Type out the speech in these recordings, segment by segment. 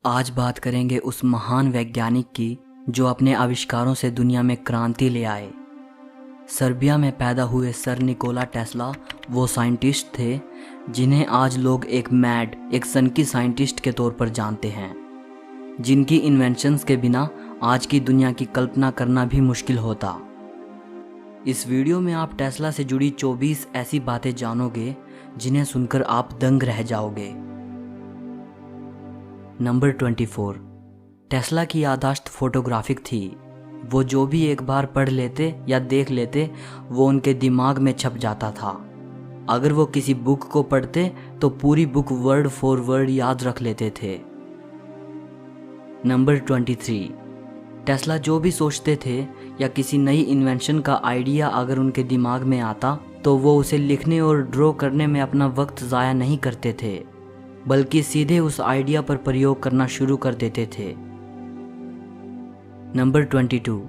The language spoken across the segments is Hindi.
आज बात करेंगे उस महान वैज्ञानिक की जो अपने आविष्कारों से दुनिया में क्रांति ले आए। सर्बिया में पैदा हुए सर निकोला टेस्ला वो साइंटिस्ट थे जिन्हें आज लोग एक सनकी साइंटिस्ट के तौर पर जानते हैं, जिनकी इन्वेंशंस के बिना आज की दुनिया की कल्पना करना भी मुश्किल होता। इस वीडियो में आप टेस्ला से जुड़ी 24 ऐसी बातें जानोगे जिन्हें सुनकर आप दंग रह जाओगे। नंबर 24। टेस्ला की याददाश्त फोटोग्राफिक थी। वो जो भी एक बार पढ़ लेते या देख लेते वो उनके दिमाग में छप जाता था। अगर वो किसी बुक को पढ़ते तो पूरी बुक वर्ड फॉर वर्ड याद रख लेते थे। नंबर 23। टेस्ला जो भी सोचते थे या किसी नई इन्वेंशन का आइडिया अगर उनके दिमाग में आता तो वो उसे लिखने और ड्रॉ करने में अपना वक्त ज़ाया नहीं करते थे, बल्कि सीधे उस आइडिया पर प्रयोग करना शुरू कर देते थे। नंबर 22।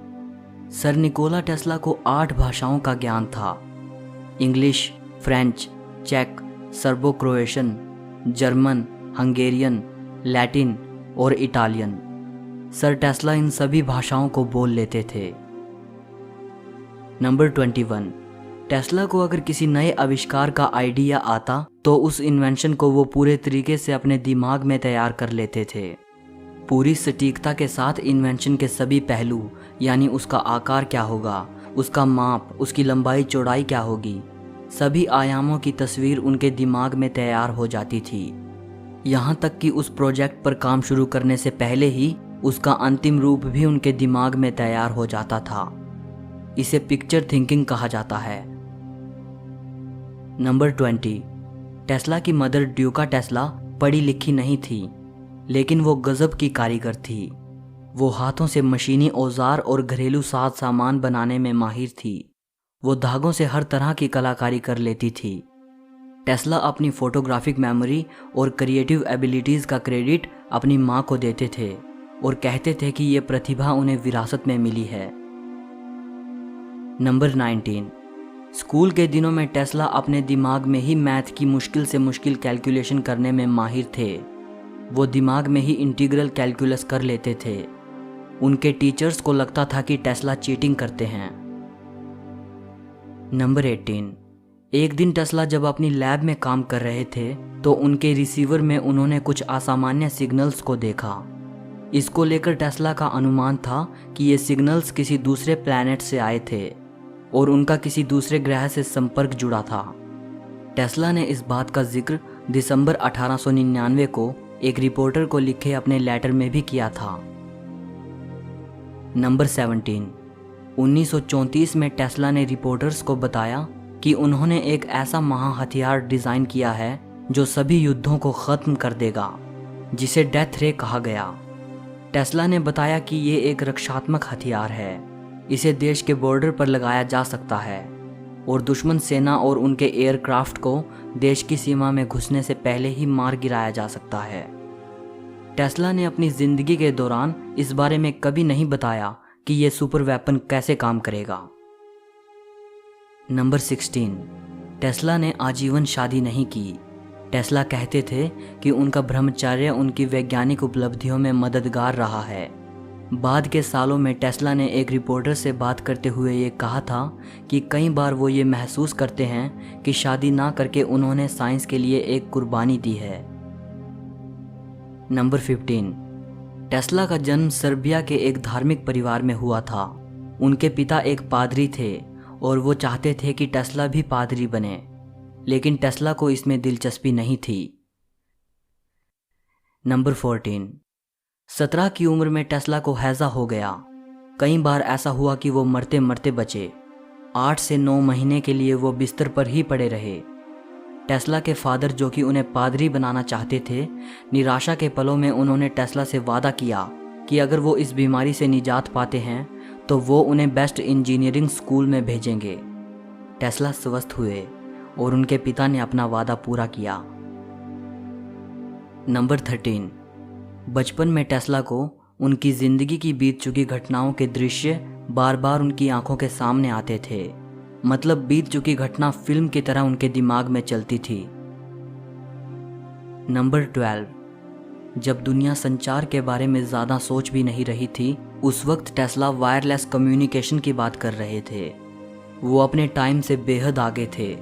सर निकोला टेस्ला को 8 भाषाओं का ज्ञान था। इंग्लिश, फ्रेंच, चेक, Serbo Croatian, German, Hungarian, Latin और इटालियन। सर टेस्ला इन सभी भाषाओं को बोल लेते थे। नंबर 21। टेस्ला को अगर किसी नए आविष्कार का आइडिया आता तो उस इन्वेंशन को वो पूरे तरीके से अपने दिमाग में तैयार कर लेते थे, पूरी सटीकता के साथ। इन्वेंशन के सभी पहलू, यानी उसका आकार क्या होगा, उसका माप, उसकी लंबाई चौड़ाई क्या होगी, सभी आयामों की तस्वीर उनके दिमाग में तैयार हो जाती थी। यहाँ तक कि उस प्रोजेक्ट पर काम शुरू करने से पहले ही उसका अंतिम रूप भी उनके दिमाग में तैयार हो जाता था। इसे पिक्चर थिंकिंग कहा जाता है। नंबर 20। टेस्ला की मदर ड्यूका टेस्ला पढ़ी लिखी नहीं थी, लेकिन वो गजब की कारीगर थी। वो हाथों से मशीनी औजार और घरेलू साज सामान बनाने में माहिर थी। वो धागों से हर तरह की कलाकारी कर लेती थी। टेस्ला अपनी फोटोग्राफिक मेमोरी और क्रिएटिव एबिलिटीज़ का क्रेडिट अपनी माँ को देते थे और कहते थे कि ये प्रतिभा उन्हें विरासत में मिली है। नंबर 19। स्कूल के दिनों में टेस्ला अपने दिमाग में ही मैथ की मुश्किल से मुश्किल कैलकुलेशन करने में माहिर थे। वो दिमाग में ही इंटीग्रल कैलकुलस कर लेते थे। उनके टीचर्स को लगता था कि टेस्ला चीटिंग करते हैं। नंबर 18। एक दिन टेस्ला जब अपनी लैब में काम कर रहे थे तो उनके रिसीवर में उन्होंने कुछ असामान्य सिग्नल्स को देखा। इसको लेकर टेस्ला का अनुमान था कि ये सिग्नल्स किसी दूसरे प्लैनेट से आए थे और उनका किसी दूसरे ग्रह से संपर्क जुड़ा था। टेस्ला ने इस बात का जिक्र दिसंबर 1899 को एक रिपोर्टर को लिखे अपने लेटर में भी किया था। नंबर 17। 1934 में टेस्ला ने रिपोर्टर्स को बताया कि उन्होंने एक ऐसा महाहथियार डिज़ाइन किया है जो सभी युद्धों को ख़त्म कर देगा, जिसे डेथ रे कहा गया। टेस्ला ने बताया कि ये एक रक्षात्मक हथियार है। इसे देश के बॉर्डर पर लगाया जा सकता है और दुश्मन सेना और उनके एयरक्राफ्ट को देश की सीमा में घुसने से पहले ही मार गिराया जा सकता है। टेस्ला ने अपनी ज़िंदगी के दौरान इस बारे में कभी नहीं बताया कि ये सुपर वेपन कैसे काम करेगा। नंबर 16। टेस्ला ने आजीवन शादी नहीं की। टेस्ला कहते थे कि उनका ब्रह्मचर्य उनकी वैज्ञानिक उपलब्धियों में मददगार रहा है। बाद के सालों में टेस्ला ने एक रिपोर्टर से बात करते हुए ये कहा था कि कई बार वो ये महसूस करते हैं कि शादी ना करके उन्होंने साइंस के लिए एक कुर्बानी दी है। नंबर 15। टेस्ला का जन्म सर्बिया के एक धार्मिक परिवार में हुआ था। उनके पिता एक पादरी थे और वो चाहते थे कि टेस्ला भी पादरी बने, लेकिन टेस्ला को इसमें दिलचस्पी नहीं थी। नंबर 14। 17 की उम्र में टेस्ला को हैज़ा हो गया। कई बार ऐसा हुआ कि वो मरते मरते बचे। 8 से 9 महीने के लिए वो बिस्तर पर ही पड़े रहे। टेस्ला के फादर, जो कि उन्हें पादरी बनाना चाहते थे, निराशा के पलों में उन्होंने टेस्ला से वादा किया कि अगर वो इस बीमारी से निजात पाते हैं तो वो उन्हें बेस्ट इंजीनियरिंग स्कूल में भेजेंगे। टेस्ला स्वस्थ हुए और उनके पिता ने अपना वादा पूरा किया। नंबर 13। बचपन में टेस्ला को उनकी ज़िंदगी की बीत चुकी घटनाओं के दृश्य बार बार उनकी आंखों के सामने आते थे। मतलब बीत चुकी घटना फिल्म की तरह उनके दिमाग में चलती थी। नंबर 12। जब दुनिया संचार के बारे में ज़्यादा सोच भी नहीं रही थी, उस वक्त टेस्ला वायरलेस कम्युनिकेशन की बात कर रहे थे। वो अपने टाइम से बेहद आगे थे।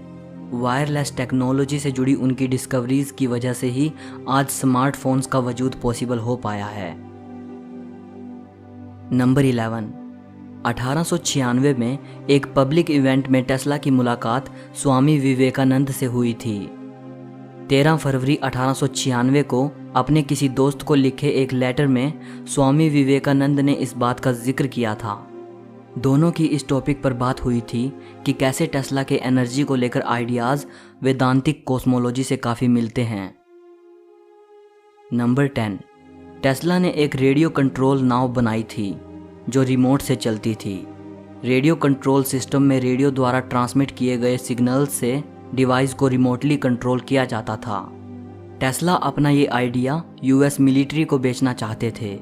वायरलेस टेक्नोलॉजी से जुड़ी उनकी डिस्कवरीज की वजह से ही आज स्मार्टफोन्स का वजूद पॉसिबल हो पाया है। नंबर 11, 1896 में एक पब्लिक इवेंट में टेस्ला की मुलाकात स्वामी विवेकानंद से हुई थी। 13 फरवरी 1896 को अपने किसी दोस्त को लिखे एक लेटर में स्वामी विवेकानंद ने इस बात का जिक्र किया था। दोनों की इस टॉपिक पर बात हुई थी कि कैसे टेस्ला के एनर्जी को लेकर आइडियाज़ वेदांतिक कॉस्मोलॉजी से काफ़ी मिलते हैं। नंबर 10, टेस्ला ने एक रेडियो कंट्रोल नाव बनाई थी जो रिमोट से चलती थी। रेडियो कंट्रोल सिस्टम में रेडियो द्वारा ट्रांसमिट किए गए सिग्नल से डिवाइस को रिमोटली कंट्रोल किया जाता था। टेस्ला अपना ये आइडिया यूएस मिलिट्री को बेचना चाहते थे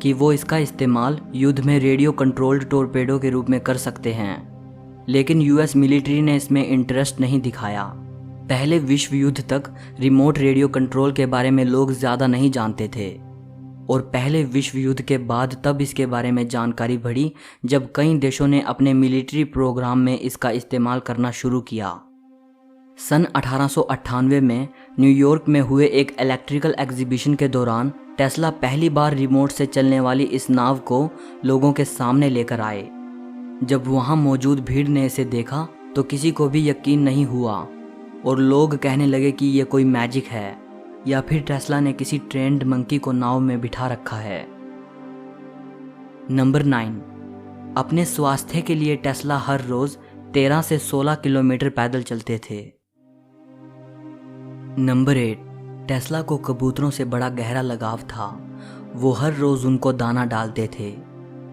कि वो इसका इस्तेमाल युद्ध में रेडियो कंट्रोल्ड टोरपेडो के रूप में कर सकते हैं, लेकिन यूएस मिलिट्री ने इसमें इंटरेस्ट नहीं दिखाया। पहले विश्व युद्ध तक रिमोट रेडियो कंट्रोल के बारे में लोग ज़्यादा नहीं जानते थे, और पहले विश्व युद्ध के बाद तब इसके बारे में जानकारी बढ़ी जब कई देशों ने अपने मिलिट्री प्रोग्राम में इसका इस्तेमाल करना शुरू किया। सन 1898 में न्यूयॉर्क में हुए एक इलेक्ट्रिकल एग्जीबिशन के दौरान टेस्ला पहली बार रिमोट से चलने वाली इस नाव को लोगों के सामने लेकर आए। जब वहां मौजूद भीड़ ने इसे देखा तो किसी को भी यकीन नहीं हुआ और लोग कहने लगे कि ये कोई मैजिक है या फिर टेस्ला ने किसी ट्रेंड मंकी को नाव में बिठा रखा है। नंबर 9, अपने स्वास्थ्य के लिए टेस्ला हर रोज 13 से 16 किलोमीटर पैदल चलते थे। नंबर 8, टेस्ला को कबूतरों से बड़ा गहरा लगाव था। वो हर रोज उनको दाना डालते थे।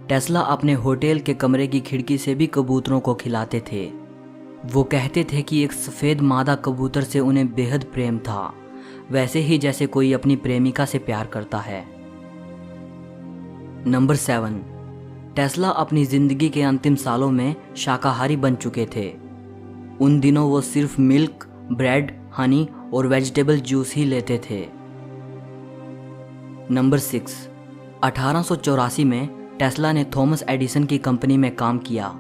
टेस्ला अपने होटल के कमरे की खिड़की से भी कबूतरों को खिलाते थे। वो कहते थे कि एक सफ़ेद मादा कबूतर से उन्हें बेहद प्रेम था, वैसे ही जैसे कोई अपनी प्रेमिका से प्यार करता है। नंबर 7, टेस्ला अपनी ज़िंदगी के अंतिम सालों में शाकाहारी बन चुके थे। उन दिनों वो सिर्फ मिल्क, ब्रेड, हनी और वेजिटेबल जूस ही लेते थे। नंबर 6, 1884 में टेस्ला ने थॉमस एडिसन की कंपनी में काम किया।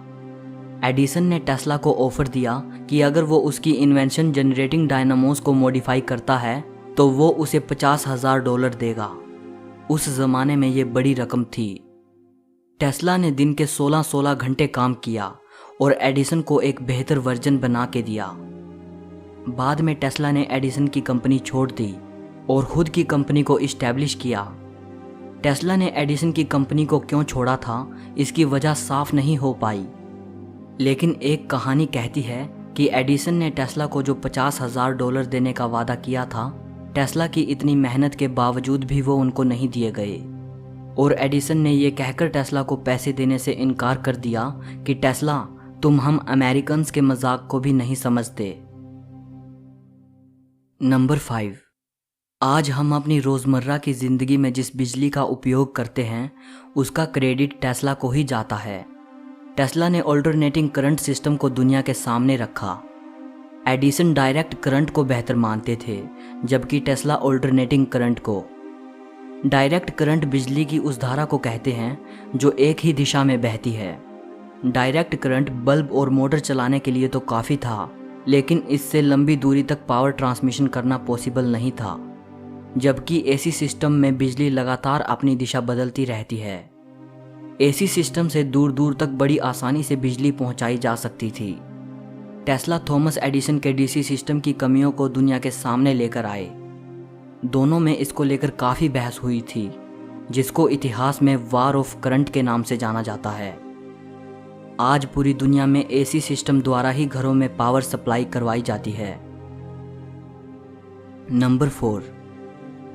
एडिसन ने टेस्ला को ऑफर दिया कि अगर वो उसकी इन्वेंशन जनरेटिंग डायनामोस को मॉडिफाई करता है तो वो उसे $50,000 देगा। उस ज़माने में ये बड़ी रकम थी। टेस्ला ने दिन के 16-16 घंटे काम किया और एडिसन को एक बेहतर वर्जन बना के दिया। बाद में टेस्ला ने एडिसन की कंपनी छोड़ दी और खुद की कंपनी को इस्टेब्लिश किया। टेस्ला ने एडिसन की कंपनी को क्यों छोड़ा था, इसकी वजह साफ नहीं हो पाई, लेकिन एक कहानी कहती है कि एडिसन ने टेस्ला को जो $50,000 देने का वादा किया था, टेस्ला की इतनी मेहनत के बावजूद भी वो उनको नहीं दिए गए, और एडिसन ने ये कहकर टेस्ला को पैसे देने से इनकार कर दिया कि टेस्ला, तुम हम अमेरिकन्स के मजाक को भी नहीं समझते। नंबर 5, आज हम अपनी रोज़मर्रा की ज़िंदगी में जिस बिजली का उपयोग करते हैं उसका क्रेडिट टेस्ला को ही जाता है। टेस्ला ने ऑल्टरनेटिंग करंट सिस्टम को दुनिया के सामने रखा। एडिसन डायरेक्ट करंट को बेहतर मानते थे, जबकि टेस्ला ऑल्टरनेटिंग करंट को। डायरेक्ट करंट बिजली की उस धारा को कहते हैं जो एक ही दिशा में बहती है। डायरेक्ट करंट बल्ब और मोटर चलाने के लिए तो काफ़ी था, लेकिन इससे लंबी दूरी तक पावर ट्रांसमिशन करना पॉसिबल नहीं था, जबकि एसी सिस्टम में बिजली लगातार अपनी दिशा बदलती रहती है। एसी सिस्टम से दूर दूर तक बड़ी आसानी से बिजली पहुंचाई जा सकती थी। टेस्ला थॉमस एडिसन के डीसी सिस्टम की कमियों को दुनिया के सामने लेकर आए। दोनों में इसको लेकर काफ़ी बहस हुई थी, जिसको इतिहास में वार ऑफ करंट के नाम से जाना जाता है। आज पूरी दुनिया में एसी सिस्टम द्वारा ही घरों में पावर सप्लाई करवाई जाती है। नंबर 4,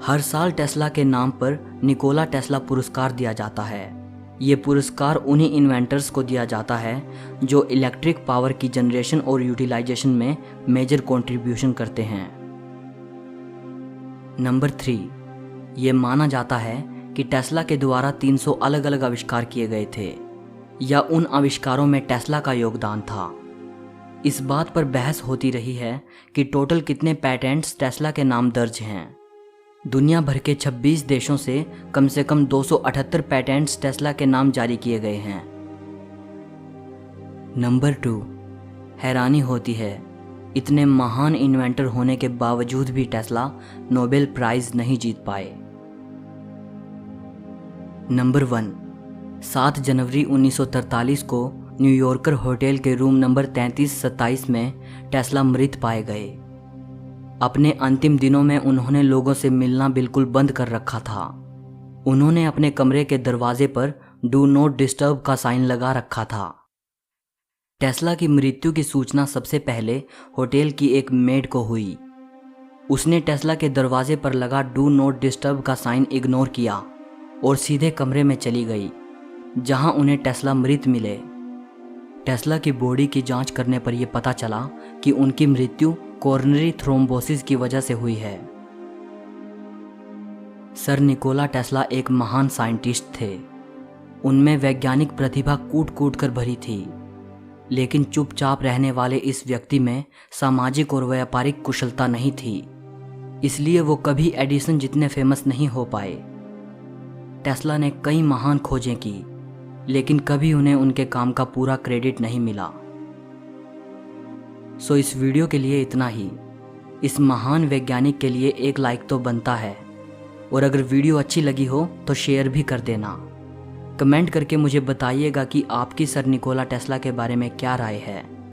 हर साल टेस्ला के नाम पर निकोला टेस्ला पुरस्कार दिया जाता है। ये पुरस्कार उन्हीं इन्वेंटर्स को दिया जाता है जो इलेक्ट्रिक पावर की जनरेशन और यूटिलाइजेशन में मेजर कंट्रीब्यूशन करते हैं। नंबर 3, ये माना जाता है कि टेस्ला के द्वारा 300 अलग अलग आविष्कार किए गए थे, या उन आविष्कारों में टेस्ला का योगदान था। इस बात पर बहस होती रही है कि टोटल कितने पैटेंट्स टेस्ला के नाम दर्ज हैं। दुनिया भर के 26 देशों से कम 278 पैटेंट्स टेस्ला के नाम जारी किए गए हैं। नंबर 2, हैरानी होती है, इतने महान इन्वेंटर होने के बावजूद भी टेस्ला नोबेल प्राइज नहीं जीत पाए। नंबर 1, 7 जनवरी 1943 को न्यूयॉर्कर होटल के रूम नंबर 3327 में टेस्ला मृत पाए गए। अपने अंतिम दिनों में उन्होंने लोगों से मिलना बिल्कुल बंद कर रखा था। उन्होंने अपने कमरे के दरवाजे पर डू नॉट डिस्टर्ब का साइन लगा रखा था। टेस्ला की मृत्यु की सूचना सबसे पहले होटल की एक मेड को हुई। उसने टेस्ला के दरवाजे पर लगा डू नॉट डिस्टर्ब का साइन इग्नोर किया और सीधे कमरे में चली गई, जहां उन्हें टेस्ला मृत मिले। टेस्ला की बॉडी की जांच करने पर यह पता चला कि उनकी मृत्यु कोरोनरी थ्रोम्बोसिस की वजह से हुई है। सर निकोला टेस्ला एक महान साइंटिस्ट थे। उनमें वैज्ञानिक प्रतिभा कूट कूट कर भरी थी, लेकिन चुपचाप रहने वाले इस व्यक्ति में सामाजिक और व्यापारिक कुशलता नहीं थी। इसलिए वो कभी एडिसन जितने फेमस नहीं हो पाए। टेस्ला ने कई महान खोजें की, लेकिन कभी उन्हें उनके काम का पूरा क्रेडिट नहीं मिला। सो इस वीडियो के लिए इतना ही। इस महान वैज्ञानिक के लिए एक लाइक तो बनता है, और अगर वीडियो अच्छी लगी हो तो शेयर भी कर देना। कमेंट करके मुझे बताइएगा कि आपकी सर निकोला टेस्ला के बारे में क्या राय है।